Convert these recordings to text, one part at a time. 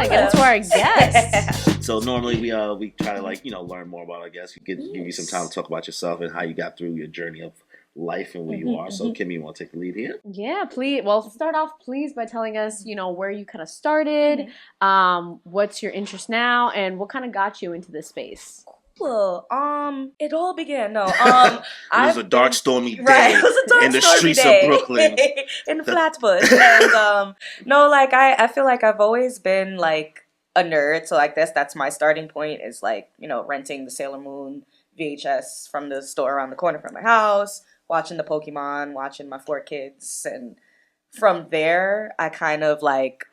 Yeah, get into our guests. So normally we try to learn more about our guests. Give you some time to talk about yourself and how you got through your journey of life and where you are. So Kimmy, you want to take the lead here? Yeah, please. Well, start off, please, by telling us, where you kind of started, what's your interest now, and what kind of got you into this space. Cool. It all began. No. It was a dark, stormy day. Right. It was a dark, in the stormy streets day. of Brooklyn, in Flatbush. And no, like I feel like I've always been like a nerd. So like that's my starting point. Is like renting the Sailor Moon VHS from the store around the corner from my house, watching the Pokemon, watching my 4 kids, and from there I kind of like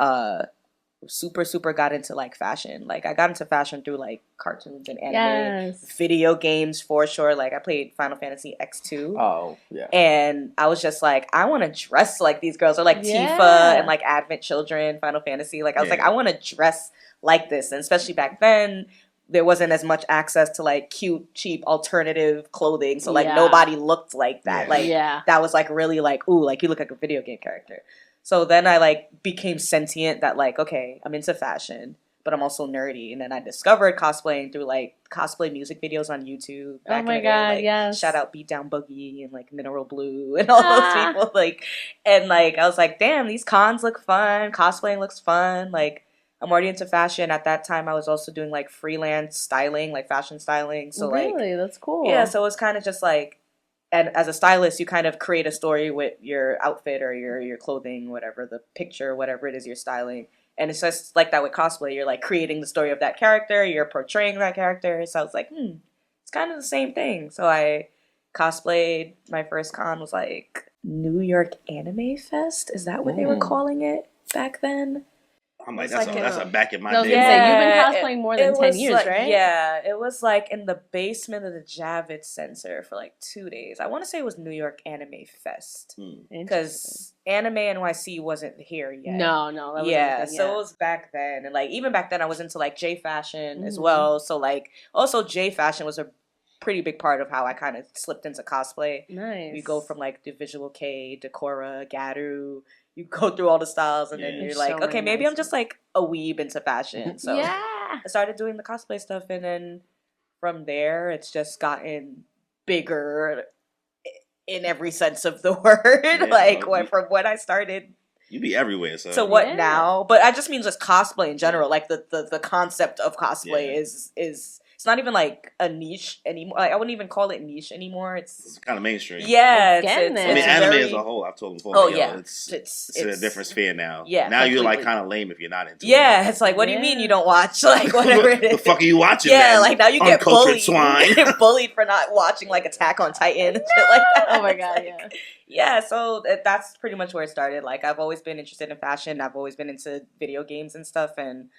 super got into like fashion. Like I got into fashion through like cartoons and anime, video games for sure. Like I played Final Fantasy X2. Oh yeah. And I was just like, I want to dress like these girls, or like Tifa and like Advent Children, Final Fantasy. Like I was like, I want to dress like this. And especially back then, there wasn't as much access to like cute, cheap, alternative clothing. So like nobody looked like that. Like that was like really like, ooh, like you look like a video game character. So then I like became sentient that like, okay, I'm into fashion, but I'm also nerdy. And then I discovered cosplaying through like cosplay music videos on YouTube. Back in the day, like, shout out Beat Down Boogie and like Mineral Blue and all those people. Like, and like I was like, damn, these cons look fun. Cosplaying looks fun. Like I'm already into fashion. At that time, I was also doing like freelance styling, like fashion styling. So really, that's cool. Yeah, so it was kind of just like. And as a stylist, you kind of create a story with your outfit or your clothing, whatever, the picture, whatever it is you're styling. And it's just like that with cosplay. You're like creating the story of that character. You're portraying that character. So I was like, it's kind of the same thing. So I cosplayed. My first con was like New York Anime Fest. Is that what they were calling it back then? I'm like, that's a back in my day. You've been cosplaying more than 10 years, like, right? Yeah, it was like in the basement of the Javits Center for like 2 days. I want to say it was New York Anime Fest. Because Anime NYC wasn't here yet. No, that wasn't so it was back then. And like even back then I was into like J Fashion as well. So like also J Fashion was a pretty big part of how I kind of slipped into cosplay. Nice. We go from like the Visual K, Decora, Garu. You go through all the styles and then you're like, so okay, maybe I'm just like a weeb into fashion. So I started doing the cosplay stuff, and then from there it's just gotten bigger in every sense of the word. From when I started, you be everywhere. So what now? But I just mean just cosplay in general. Like the concept of cosplay is it's not even like a niche anymore. Like I wouldn't even call it niche anymore. It's kind of mainstream. Yeah, it's I mean, anime as a whole. I've told them before. Oh it's in a different sphere now. Yeah, now you're like kind of lame if you're not into it. Yeah, it's like, what do you mean you don't watch like whatever it is? The fuck are you watching? Yeah, like now you get bullied. Swine. You get bullied for not watching like Attack on Titan and shit like that. Oh my god, yeah. So that's pretty much where it started. Like I've always been interested in fashion. I've always been into video games and stuff, and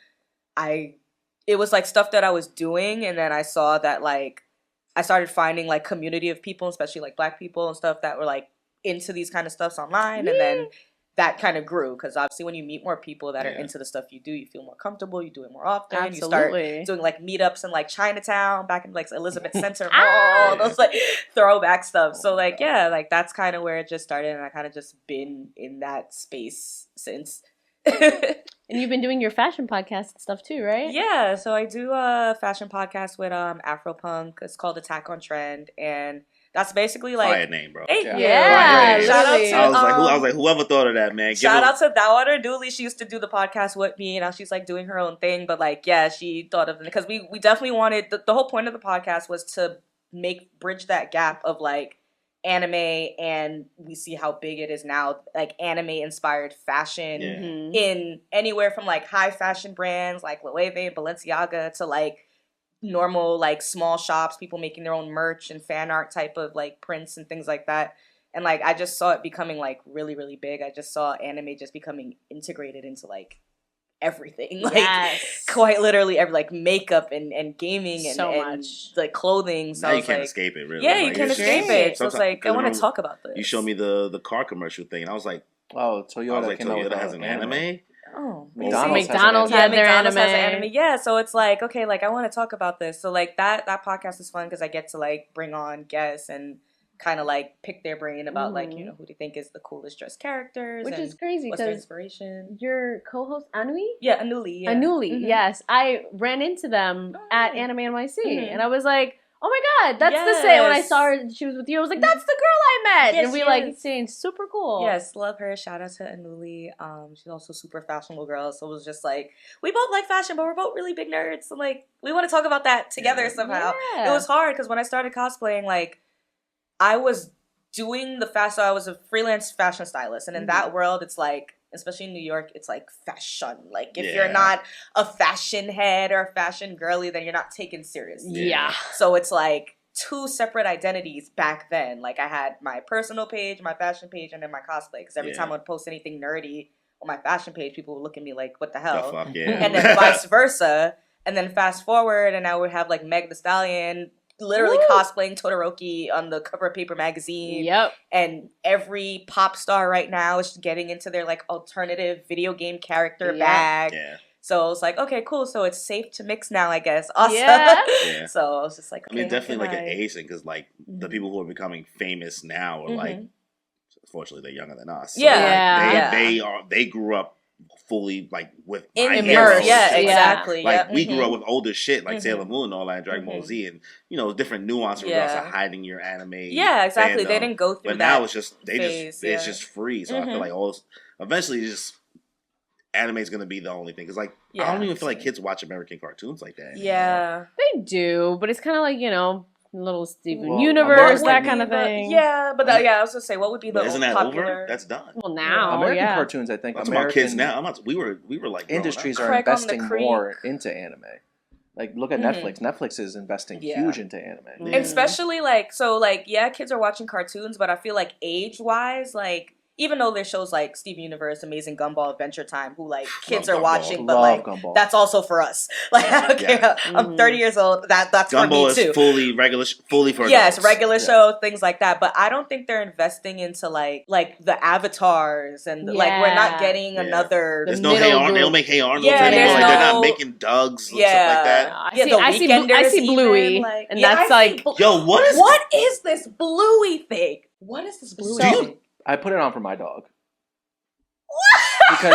it was like stuff that I was doing, and then I saw that like I started finding like community of people, especially like Black people and stuff that were like into these kind of stuffs online, and then that kind of grew because obviously when you meet more people that are into the stuff you do, you feel more comfortable, you do it more often. Absolutely. You start doing like meetups in like Chinatown, back in like Elizabeth Center Mall, those like throwback stuff. So like like that's kind of where it just started, and I kind of just been in that space since. And you've been doing your fashion podcast and stuff too, right? Yeah, so I do a fashion podcast with Afropunk. It's called Attack on Trend, and that's basically like fire name, bro. Yeah. Shout out to I was like, whoever thought of that, man. Shout out to Dawater Dooley. She used to do the podcast with me, and now she's like doing her own thing. But like, she thought of it because we definitely wanted the whole point of the podcast was to bridge that gap of like anime, and we see how big it is now, like anime inspired fashion in anywhere from like high fashion brands like Loewe and Balenciaga to like normal like small shops, people making their own merch and fan art type of like prints and things like that. And like I just saw it becoming like really, really big. I just saw anime just becoming integrated into like everything, like quite literally like makeup and gaming and, so and much like clothing. So now you can't escape it, really. Yeah, like, you can't escape it. So it's like I want to remember, talk about this. You showed me the car commercial thing, and I was like, Toyota has an anime. Oh, McDonald's had their anime. Has an anime. Yeah, so it's like, okay, like I want to talk about this. So like that podcast is fun because I get to like bring on guests, and kind of like pick their brain about like, you know, who do you think is the coolest dressed characters, which is crazy what's their because inspiration. your co-host Anui, Anuli, yes, I ran into them at Anime NYC, and I was like, oh my god, that's the same. When I saw her, she was with you, I was like, that's the girl I met, and we like saying super cool. Yes, love her. Shout out to Anuli. She's also super fashionable girl, so it was just like we both like fashion, but we're both really big nerds, so like we want to talk about that together somehow. It was hard because when I started cosplaying, like I was doing so I was a freelance fashion stylist, and in that world, it's like, especially in New York, it's like fashion. Like if you're not a fashion head or a fashion girly, then you're not taken seriously. Yeah. So it's like two separate identities back then. Like I had my personal page, my fashion page, and then my cosplay. Because every time I would post anything nerdy on my fashion page, people would look at me like, what the hell? The fuck, And then vice versa. And then fast forward, and now we have like Meg Thee Stallion literally cosplaying Todoroki on the cover of Paper Magazine. Yep. And every pop star right now is getting into their like alternative video game character bag. Yeah. So it's like, okay, cool. So it's safe to mix now, I guess. Awesome. Yeah. So I was just like, okay, I mean, definitely like an Asian, because like the people who are becoming famous now are like, unfortunately, they're younger than us. So, they grew up fully like with immersed. Yeah, exactly. Like we grew up with older shit like Sailor Moon and all that, Dragon Ball Z, and you know, different nuance in regards to hiding your anime. Yeah, exactly. Fandom. They didn't go through but that. Now it's just it's just free. So I feel like eventually just anime is gonna be the only thing. Because like I don't even feel like kids watch American cartoons like that anymore. Yeah, they do, but it's kind of like, you know, little Steven Universe, that kind of thing. Yeah, but I was gonna say, what would be the isn't that popular? over? That's done. Well, now American cartoons, I think. That's about kids now. We were like industries are investing more into anime. Like look at Netflix. Netflix is investing huge into anime, especially like kids are watching cartoons, but I feel like age wise, like. Even though there's shows like Steven Universe, Amazing Gumball, Adventure Time, who like kids are watching, but like Gumball. That's also for us. Like I don't care. I'm 30 years old. That's Gumball for me too. Is fully for adults. Regular show, things like that. But I don't think they're investing into like the avatars and like we're not getting another. There's no Hey Arnold. They don't make Hey Arnold anymore. Like, they're not making Dougs and stuff like that. I see Bluey, like, and that's like, yo, what is this Bluey thing? What is this Bluey thing? I put it on for my dog. Because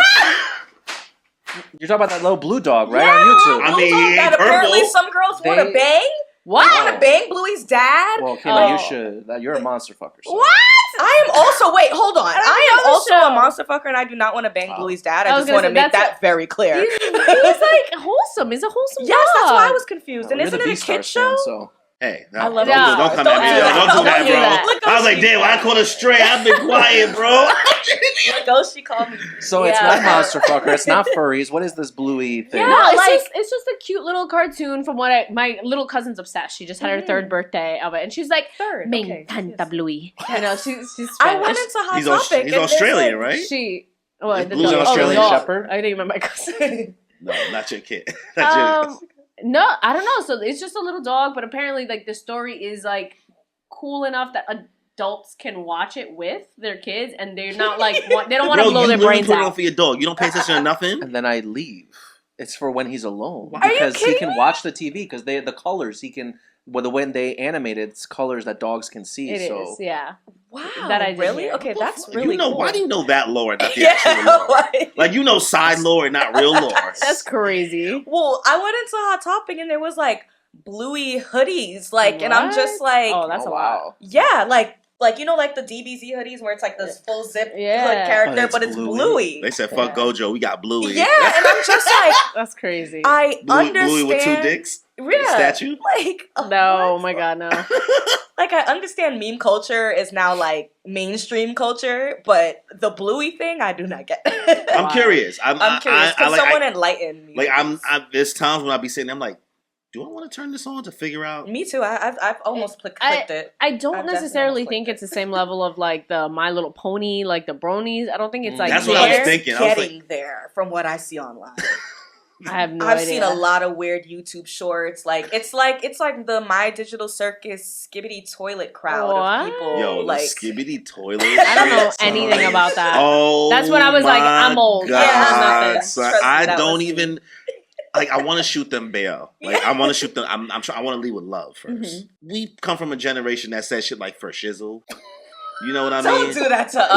you're talking about that little blue dog, right? On YouTube. I mean, that apparently some girls want to bang. What? You want to bang Bluey's dad? Well, Kayla, you should. You're a monster fucker. So. What? I am also. Wait, hold on. I am also a monster fucker, and I do not want to bang Bluey's dad. I just want to make that very clear. He's like wholesome. He's a wholesome dog. Yes, that's why I was confused. And well, isn't it a kid show? So. Hey, I love don't come at me. Don't do that, bro. I was like, damn, I called her straight. I've been quiet, bro. She called me. So it's not monster fucker. It's not furries. What is this Bluey thing? Yeah, it's just a cute little cartoon from what my little cousin's obsessed. She just had her third birthday of it, and she's like, "Me encanta Bluey." You know, she's Spanish. I went into Hot Topic. He's Australian, right? Blue's an Australian Shepherd. I didn't remember my cousin. No, not your kid. No, I don't know. So it's just a little dog, but apparently, like, the story is like cool enough that adults can watch it with their kids, and they're not like they don't want to blow their brains out. Put it on for your dog. You don't pay attention to nothing. And then I leave. It's for when he's alone because he can watch the TV because the colors he can. When they animate it, it's colors that dogs can see. It is, yeah. Wow. That I really? hear. Okay, that's really cool. Why do you know that lore and not the actual lore? Like, you know side lore and not real lore. That's crazy. Well, I went into Hot Topic and there was, like, Bluey hoodies. Like, and I'm just like... Oh, that's a lot. Yeah, like, you know, like the DBZ hoodies where it's like this full zip hood character, but it's Bluey. They said, fuck Gojo, we got Bluey. Yeah, and I'm just like... That's crazy. I understand... Bluey with 2 dicks? Yeah. Statue? Like... No, oh my god, no. Like, I understand meme culture is now, like, mainstream culture, but the Bluey thing, I do not get. I'm curious. I'm curious. Can someone enlighten me? Like, there's times when I be sitting there, I'm like, do I want to turn this on to figure out? Me too. I've almost clicked it. I don't necessarily think it's the same level of like the My Little Pony, like the bronies. I don't think it's like that's what I was thinking. Getting there from what I see online. I have no idea. I've seen a lot of weird YouTube shorts. Like it's like the My Digital Circus Skibbity Toilet crowd of people. Yo, like Skibbity Toilet. I don't know anything about that. Oh, that's when I was like, I'm old. God, yeah, nothing. son, I don't even. like I want to shoot them bail. Like I want to shoot them. I'm sure I want to lead with love 1st. We come from a generation that says shit like for shizzle. You know what I mean? Don't do that to us.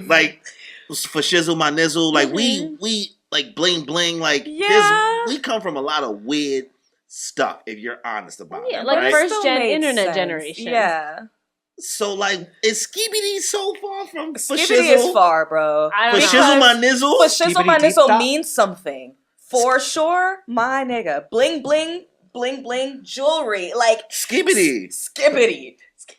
Like for shizzle my nizzle. Like we like bling bling. Like we come from a lot of weird stuff. If you're honest about it, like right? first gen internet generation. Yeah. So like, is Skibidi so far from for Skibidi shizzle? is far, bro. For shizzle my nizzle. For shizzle my nizzle means something for sure. My nigga, bling bling bling bling jewelry like Skibidi.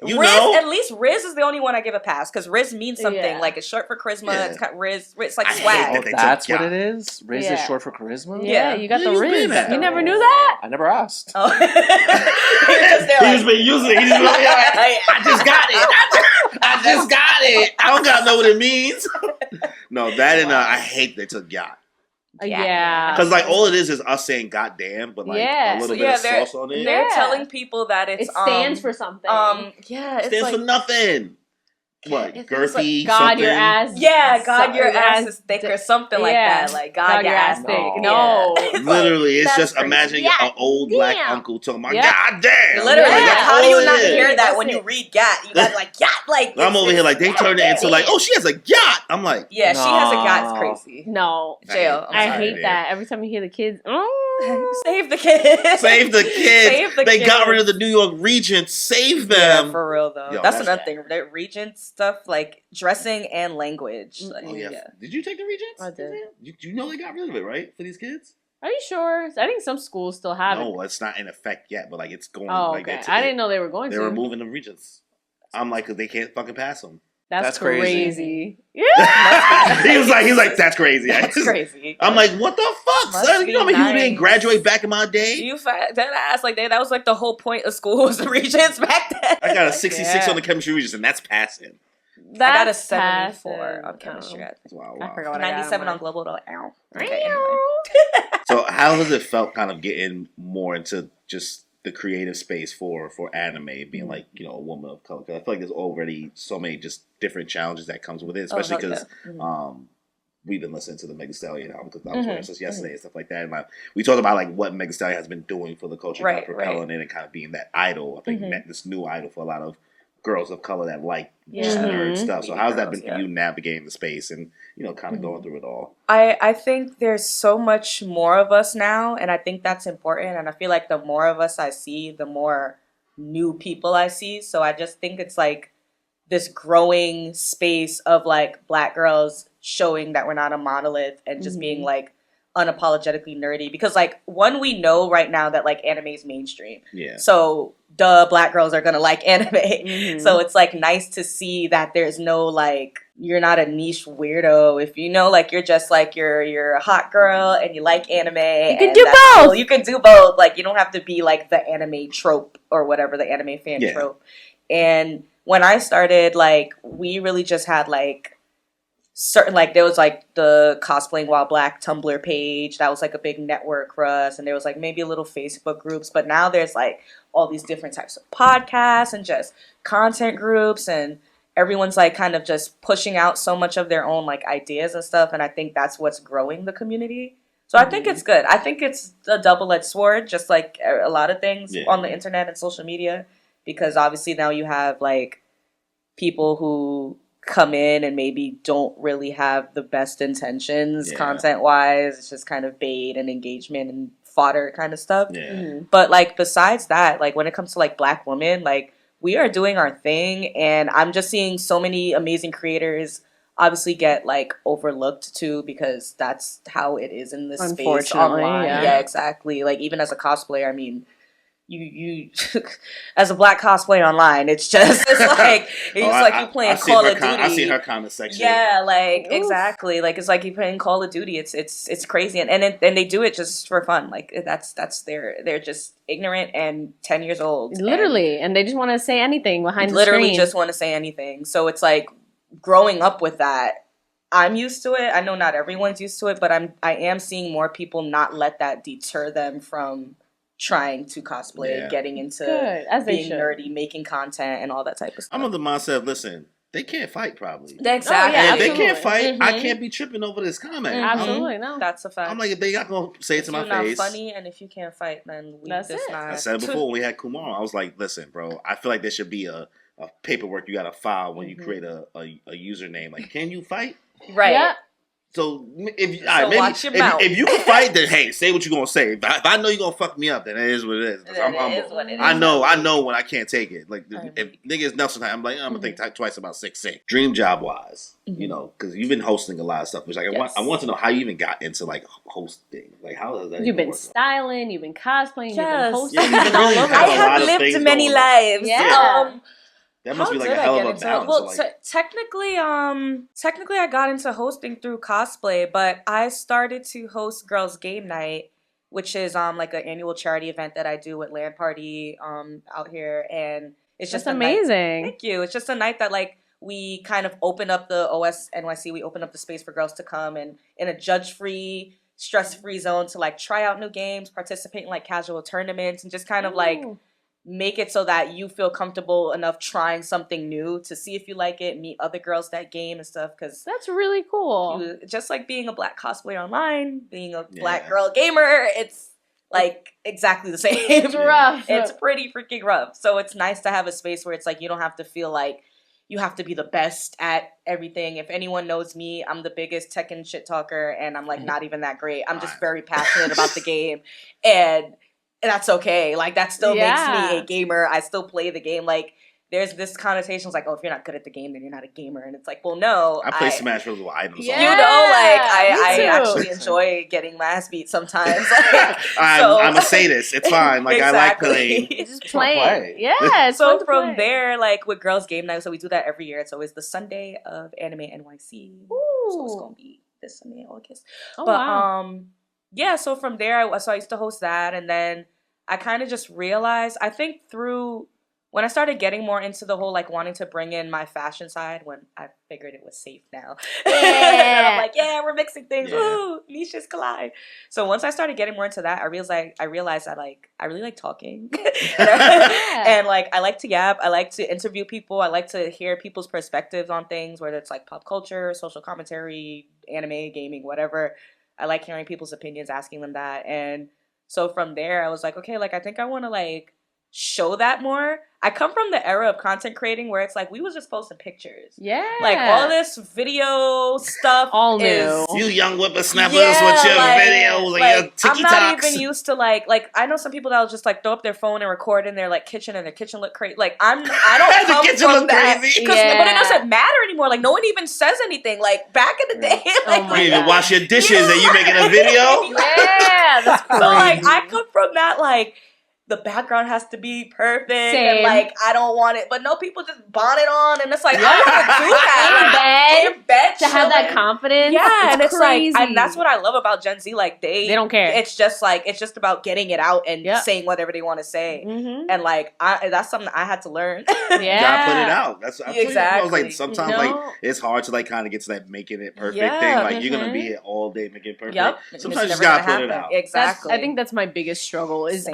You Riz, know? at least Riz is the only one I give a pass because Riz means something. Yeah. Like it's short for charisma. Yeah. It's got Riz. It's like I hate swag. that. That's what it is? Riz is short for charisma? Yeah, you got the Where you Riz. been at? You never knew that? I never asked. Oh. He's just been using it. He's just been like, I just got it. I just got it. I don't gotta know what it means. No, that and I hate they took yacht. Yeah. Because like all it is us saying goddamn, but like a little bit of sauce on it. They're telling people that it stands for something. It stands for nothing. What, girthy? Like, God, something? your ass. Yeah, God, your ass is thick or something like that. Like, God, your ass thick. No. Literally, it's just crazy. imagining an old black uncle talking about, God damn. Literally, like, how do you not is. hear that when you read gat? You got like, yacht, like. I'm over here like, they turned it into like, oh, she has a yacht. I'm like. Yeah, she has a yacht. It's crazy. No. Jail. I hate that. Every time you hear the kids, save the kids. Save the kids. They got rid of the New York Regents. Save them. Yeah, for real though. Yo, that's another thing. That Regent stuff, like dressing and language. Like, oh yeah. Did you take the Regents? I did. You know they got rid of it, right? For these kids? Are you sure? I think some schools still have it. No, it's not in effect yet, but like it's going. Oh, like, okay. I didn't know they were going to. They're removing the Regents. I'm like, cause they can't fucking pass them. That's crazy. Yeah. he's like, that's crazy. That's crazy. I'm like, what the fuck, son? You know how many people didn't graduate back in my day? You that ass like that was like the whole point of school was the Regents back then. I got a 66 on the chemistry Regents, and that's passing. I got a 74 on chemistry. Wow. I forgot what 97 on global though. Ow. Okay, anyway. So how has it felt kind of getting more into just the creative space for anime, being like, you know, a woman of color? Because I feel like there's already so many just different challenges that comes with it, especially because we've been listening to the Megan Stallion album because I was wearing this yesterday and stuff like that, and like we talked about like what Megan Stallion has been doing for the culture, kind of propelling it and kind of being that idol. I think this new idol for a lot of girls of color that like just nerd stuff. So how's that been for you navigating the space and, you know, kind of going through it all? I think there's so much more of us now, and I think that's important. And I feel like the more of us I see, the more new people I see. So I just think it's like this growing space of like Black girls showing that we're not a monolith and just being like unapologetically nerdy, because like one, we know right now that like anime is mainstream, so Black girls are gonna like anime. So it's like nice to see that there's no like, you're not a niche weirdo if you know, like you're just like you're a hot girl and you like anime. You can do both. Cool. You can do both. Like you don't have to be like the anime trope or whatever, the anime fan trope. And when I started, like we really just had like certain, like there was like the Cosplaying While Black Tumblr page that was like a big network for us, and there was like maybe a little Facebook groups, but now there's like all these different types of podcasts and just content groups, and everyone's like kind of just pushing out so much of their own like ideas and stuff, and I think that's what's growing the community. So I think it's good. I think it's a double-edged sword, just like a lot of things on the internet and social media, because obviously now you have like people who come in and maybe don't really have the best intentions content wise. It's just kind of bait and engagement and fodder kind of stuff. But like besides that, like when it comes to like Black women, like we are doing our thing, and I'm just seeing so many amazing creators obviously get like overlooked too, because that's how it is in this space online. Yeah, exactly. Like even as a cosplayer, I mean, you as a Black cosplay online, it's like you playing Call of Duty. I see her comment section. Yeah, like exactly. Like it's like you playing Call of Duty. It's crazy, and they do it just for fun. Like that's they're just ignorant and 10 years old. Literally, and they just want to say anything behind the screen. Literally just want to say anything. So it's like growing up with that, I'm used to it. I know not everyone's used to it, but I am seeing more people not let that deter them from trying to cosplay, getting into being nerdy, making content, and all that type of stuff. I'm of the mindset, listen, they can't fight probably. Exactly. Oh, yeah, And if they can't fight, Mm-hmm. I can't be tripping over this comment. Absolutely, no. That's a fact. I'm like, if they not gonna say it to my face. If you're not funny, and if you can't fight, then That's it. not. I said it before when we had Kumar. I was like, listen, bro, I feel like there should be a paperwork you gotta file when you create a username. Like, can you fight? Right. Yeah. So if watch your mouth. if you can fight, then hey, say what you're gonna say. If I know you're gonna fuck me up, then it is what it is. I'm humble. Is what it is. I know when I can't take it. Like if niggas Nelson, I'm like, I'm gonna think twice about 6'6". Dream job wise, you know, because you've been hosting a lot of stuff. Which like I want to know how you even got into like hosting. Like how does that? You've been styling, you've been cosplaying, you've been Yes. hosting, Yeah, you've been all really over. have I a lot have of lived things many going on. lives. Yeah. That must be like did a I hell get of a into balance. Well, like, technically, I got into hosting through cosplay, but I started to host Girls Game Night, which is like an annual charity event that I do with Land Party out here, and it's just amazing. Thank you. It's just a night that like we kind of open up the OS NYC. We open up the space for girls to come and in a judge-free, stress-free zone to like try out new games, participate in like casual tournaments, and just kind of like make it so that you feel comfortable enough trying something new to see if you like it, meet other girls that game and stuff. Because that's really cool. Just like being a black cosplayer online, being a black girl gamer, it's like exactly the same. It's rough. It's pretty freaking rough. So it's nice to have a space where it's like you don't have to feel like you have to be the best at everything. If anyone knows me, I'm the biggest Tekken shit talker, and I'm like not even that great. I'm just very passionate about the game, and that's okay. Like that still makes me a gamer. I still play the game. Like there's this connotation like, oh, if you're not good at the game, then you're not a gamer. And it's like, well, no. I play Smash Bros. With items. Yeah. You know, like I too. actually enjoy getting my ass beat sometimes. I'm a sadist. It's fine. Like exactly. I like playing. Just playing. Yeah. It's so fun to from play. there, like with Girls Game Night, so we do that every year. It's always the Sunday of Anime NYC. Ooh. So it's gonna be this Sunday in August. Oh, but wow. yeah. So from there, I used to host that, and then I kind of just realized, I think through when I started getting more into the whole like wanting to bring in my fashion side, when I figured it was safe now. And I'm like, yeah, we're mixing things. Woo, niches collide. So once I started getting more into that, I realized that like I really like talking. And like I like to yap, I like to interview people, I like to hear people's perspectives on things, whether it's like pop culture, social commentary, anime, gaming, whatever. I like hearing people's opinions, asking them that. And so from there, I was like, okay, like I think I want to like show that more. I come from the era of content creating where it's like we was just posting pictures. Yeah. Like all this video stuff all is new. You young whippersnappers with your videos and your TikToks. I'm not even used to like I know some people that'll just like throw up their phone and record in their like kitchen and their kitchen look crazy. Like I don't come from that. But it doesn't matter anymore. Like no one even says anything. Like back in the day, like you even wash your dishes and you making a video. Yeah, that's crazy. So like I come from that like the background has to be perfect. Same. And like I don't want it, but no, people just bonnet on, and it's like I want to do that in bed to have that confidence. Yeah, and it's crazy. like, and that's what I love about Gen Z. Like they don't care. It's just about getting it out and saying whatever they want to say. Mm-hmm. And like that's something I had to learn. Yeah, you gotta put it out. That's exactly. I was like sometimes like it's hard to like kind of get to that making it perfect thing. Like you're gonna be here all day making it perfect. Yep. Sometimes you just gotta put it out. Exactly. I think that's my biggest struggle. Is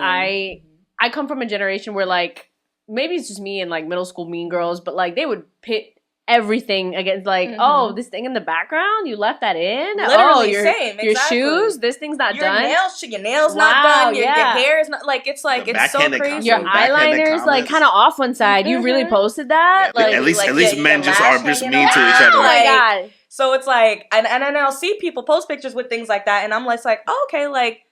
I come from a generation where, like, maybe it's just me and, like, middle school mean girls, but, like, they would pit everything against, like, oh, this thing in the background, you left that in? Literally, same. Your shoes, this thing's not done. Your nails not done. Your hair is not, like, it's so crazy. Your eyeliner's, like, kind of off one side. You really posted that? Yeah, like, at least men just are just mean to each other. Oh, my God. So it's, like, and then I'll see people post pictures with things like that, and I'm like, oh, okay, like,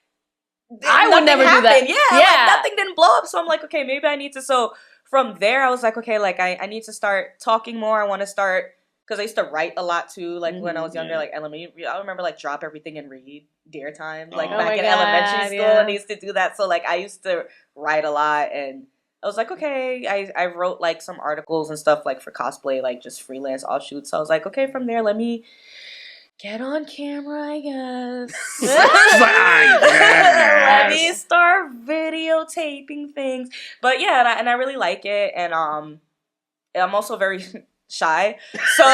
I would never do that. Yeah. Like, nothing didn't blow up. So I'm like, okay, maybe I need to. So from there, I was like, okay, like I need to start talking more. I want to start, because I used to write a lot too. Like when I was younger, like elementary, I remember like drop everything and read Dare Time. Like back in elementary school, and I used to do that. So like I used to write a lot, and I was like, okay, I wrote like some articles and stuff like for cosplay, like just freelance offshoots. So I was like, okay, from there, let me get on camera, I guess. Let me start videotaping things. But yeah, and I really like it. And I'm also very shy. So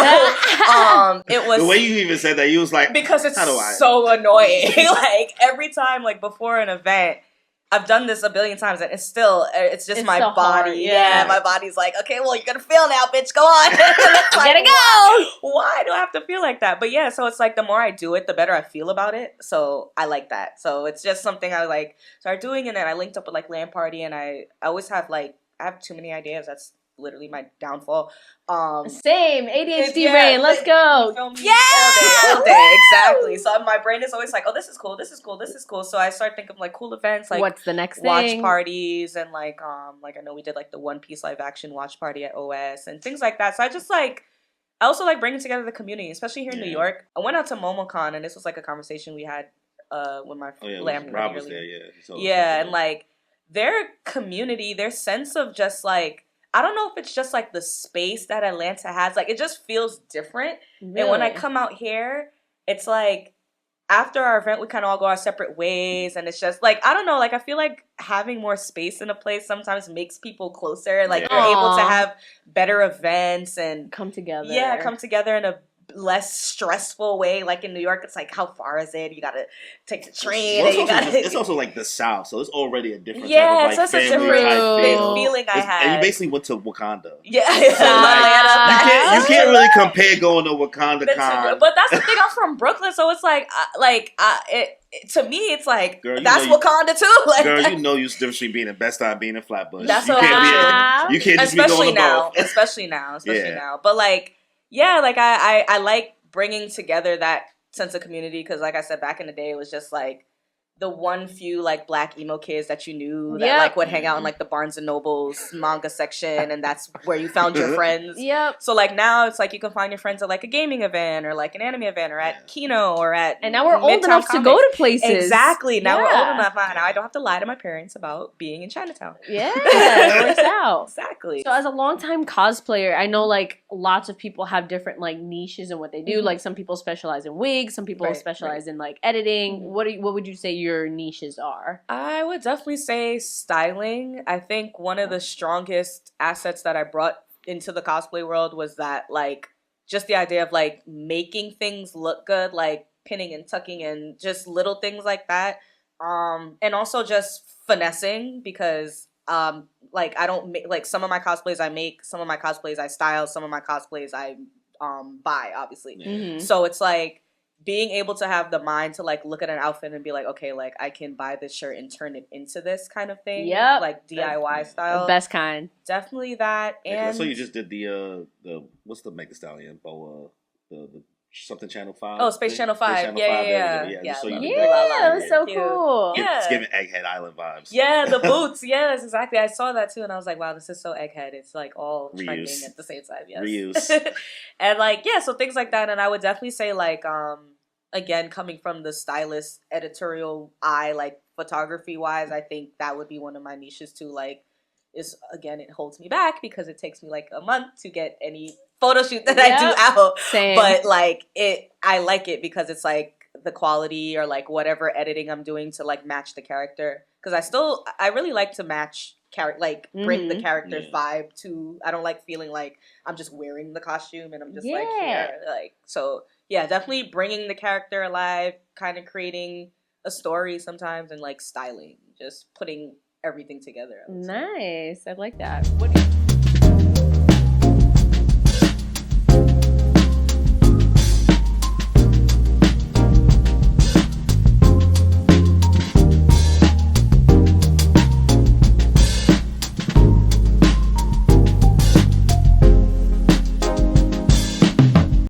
it was... The way you even said that, you was like... Because it's so annoying. Like, every time, like, before an event, I've done this a billion times, and it's just my so body. hard, yeah. My body's like, okay, well, you're gonna fail now, bitch. Go on. You gotta go. Why do I have to feel like that? But yeah, so it's like the more I do it, the better I feel about it. So I like that. So it's just something I like started doing, and then I linked up with like Land Party, and I always have like I have too many ideas. That's literally my downfall. Same ADHD brain. Let's go. Yeah, all day, exactly. So my brain is always like, oh, this is cool. So I start thinking of like cool events, like what's the next watch thing? parties, and like I know we did like the One Piece live action watch party at OS and things like that. So I also like bringing together the community, especially here in New York. I went out to MomoCon, and this was like a conversation we had when my Rob was there. And like their community, their sense of just like, I don't know if it's just like the space that Atlanta has. Like it just feels different. Really? And when I come out here, it's like after our event, we kind of all go our separate ways. And it's just like, I don't know, like I feel like having more space in a place sometimes makes people closer. Like you're able to have better events and come together. Yeah, come together in a less stressful way. Like in New York, it's like, how far is it? You gotta take the train. It's also like the South, so it's already a different type of like so it's a family different type feeling I had. And you basically went to Wakanda. Yeah, so like, you can't really compare going to Wakanda Con. But that's the thing. I'm from Brooklyn, so it's like to me, it's like, girl, that's Wakanda too. Like, girl, you know the difference between being in Bed-Stuy and being in Flatbush. That's you can't just be going to both. Especially now. But like, yeah, like I like bringing together that sense of community, because like I said, back in the day, it was just like the one few like black emo kids that you knew that like would hang out in like the Barnes and Noble's manga section, and that's where you found your friends. So like now it's like you can find your friends at like a gaming event or like an anime event or at Kino or at and now we're old enough to go to places. Exactly. Now we're old enough. Now I don't have to lie to my parents about being in Chinatown. Yeah, it works out. Exactly. So as a longtime cosplayer, I know like lots of people have different like niches in what they do. Like some people specialize in wigs, some people specialize in like editing. What would you say your niches are? I would definitely say styling. I think one of the strongest assets that I brought into the cosplay world was that like just the idea of like making things look good, like pinning and tucking and just little things like that. And also just finessing, because like I don't make like some of my cosplays I make, some of my cosplays I style, some of my cosplays I buy, obviously. So it's like being able to have the mind to like look at an outfit and be like, okay, like I can buy this shirt and turn it into this kind of thing. Yep. Like DIY style. The best kind. Definitely that. And so you just did the what's the Mega Stallion? The something Channel 5. Oh, Space Channel 5. Yeah. It was so cool. Yeah. It's giving Egghead Island vibes. Yeah, the boots. Yes, exactly. I saw that too, and I was like, wow, this is so Egghead. It's like all trending at the same time. Yes. Reuse. And like, yeah, so things like that. And I would definitely say like, again, coming from the stylist editorial eye, like photography wise, I think that would be one of my niches too. Like, is again, it holds me back because it takes me like a month to get any photo shoot that I do out. Same. But like I like it because it's like the quality or like whatever editing I'm doing to like match the character. Because I really like to match bring the character's vibe to. I don't like feeling like I'm just wearing the costume and I'm just like here, like so. Yeah, definitely bringing the character alive, kind of creating a story sometimes, and like styling, just putting everything together. Nice. I like that. What do you